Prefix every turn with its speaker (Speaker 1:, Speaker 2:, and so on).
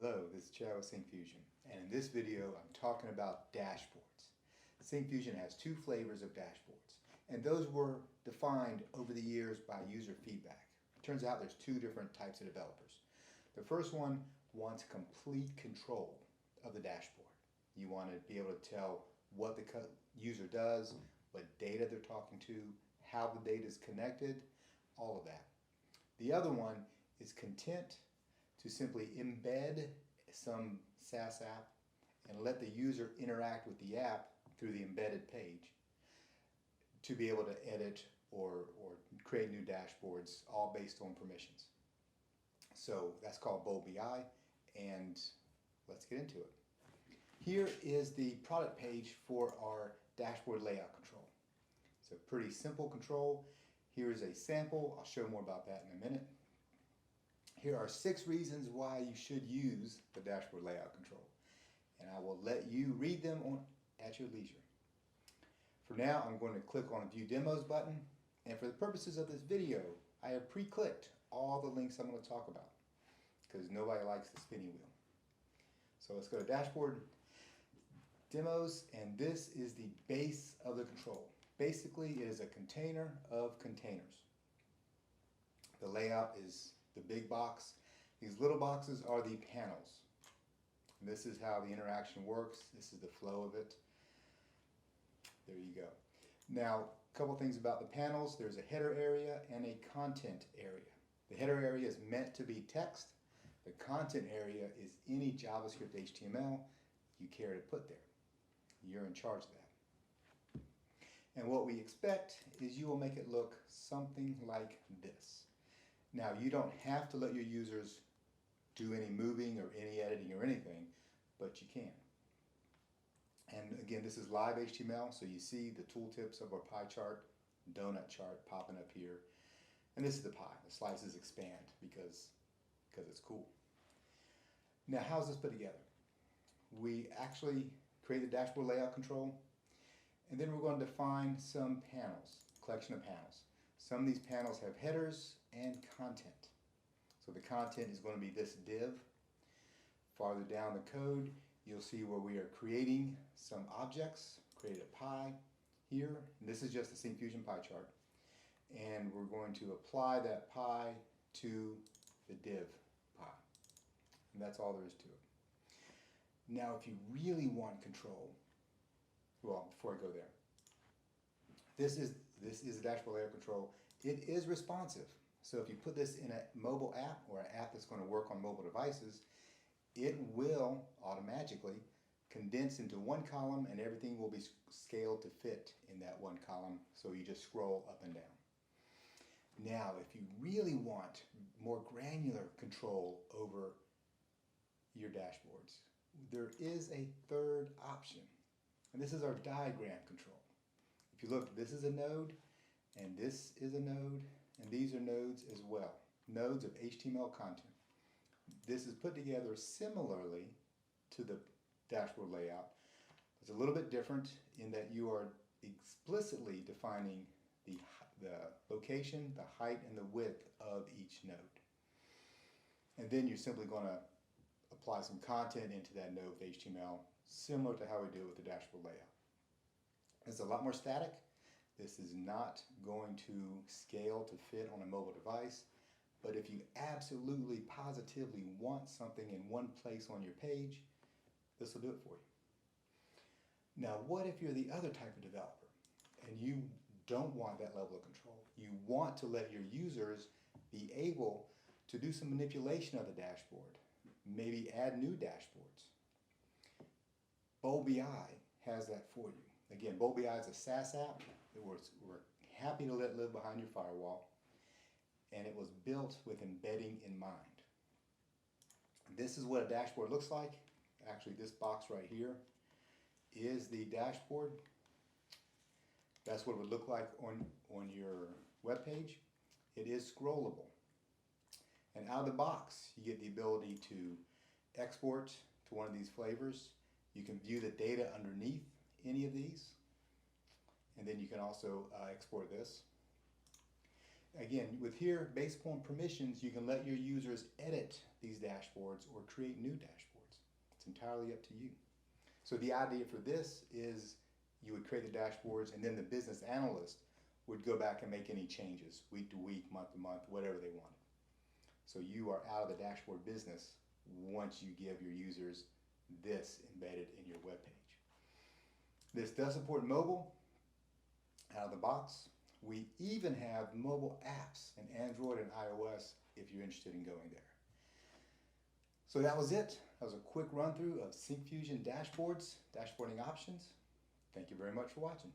Speaker 1: Hello, this is Chad with Syncfusion, and in this video I'm talking about dashboards. Syncfusion has two flavors of dashboards, and those were defined over the years by user feedback. It turns out there's two different types of developers. The first one wants complete control of the dashboard. You want to be able to tell what the user does, what data they're talking to, how the data is connected, all of that. The other one is content to simply embed some SaaS app and let the user interact with the app through the embedded page to be able to edit or create new dashboards, all based on permissions. So that's called BoldBi, and let's get into it. Here is the product page for our dashboard layout control. It's a pretty simple control. Here's a sample. I'll show more about that in a minute. Here are 6 reasons why you should use the dashboard layout control, and I will let you read them at your leisure. For now, I'm going to click on the View Demos button, and for the purposes of this video, I have pre-clicked all the links I'm going to talk about because nobody likes the spinning wheel. So let's go to Dashboard Demos, and this is the base of the control. Basically, it is a container of containers. The layout is the big box. These little boxes are the panels. And this is how the interaction works. This is the flow of it. There you go. Now, a couple things about the panels. There's a header area and a content area. The header area is meant to be text. The content area is any JavaScript HTML you care to put there. You're in charge of that. And what we expect is you will make it look something like this. Now, you don't have to let your users do any moving or any editing or anything, but you can. And again, this is live HTML, so you see the tooltips of our pie chart, donut chart popping up here. And this is the pie. The slices expand because it's cool. Now, how's this put together? We actually create the dashboard layout control, and then we're going to define some panels, collection of panels. Some of these panels have headers and content. So the content is going to be this div. Farther down the code, you'll see where we are creating some objects. Create a pie here. And this is just a Syncfusion pie chart. And we're going to apply that pie to the div pie. And that's all there is to it. Now, if you really want control, well, before I go there, this is the dashboard layout control. It is responsive. So if you put this in a mobile app or an app that's going to work on mobile devices, it will automatically condense into one column, and everything will be scaled to fit in that one column. So you just scroll up and down. Now, if you really want more granular control over your dashboards, there is a third option, and this is our diagram control. If you look, this is a node, and this is a node, and these are nodes as well, nodes of HTML content. This is put together similarly to the dashboard layout. It's a little bit different in that you are explicitly defining the location, the height, and the width of each node. And then you're simply going to apply some content into that node with HTML, similar to how we do it with the dashboard layout. It's a lot more static. This is not going to scale to fit on a mobile device, but if you absolutely positively want something in one place on your page, this will do it for you. Now, what if you're the other type of developer and you don't want that level of control? You want to let your users be able to do some manipulation of the dashboard, maybe add new dashboards. BoldBi has that for you. Again, BoldBi is a SaaS app that we're happy to let live behind your firewall, and it was built with embedding in mind. This is what a dashboard looks like. Actually, this box right here is the dashboard. That's what it would look like on your web page. It is scrollable. And out of the box, you get the ability to export to one of these flavors. You can view the data underneath any of these. And then you can also export this. Again, with here, based upon permissions, you can let your users edit these dashboards or create new dashboards. It's entirely up to you. So the idea for this is you would create the dashboards and then the business analyst would go back and make any changes week to week, month to month, whatever they wanted. So you are out of the dashboard business once you give your users this embedded in your web page. This does support mobile out of the box. We even have mobile apps in Android and iOS if you're interested in going there. So that was it. That was a quick run through of Syncfusion dashboards, dashboarding options. Thank you very much for watching.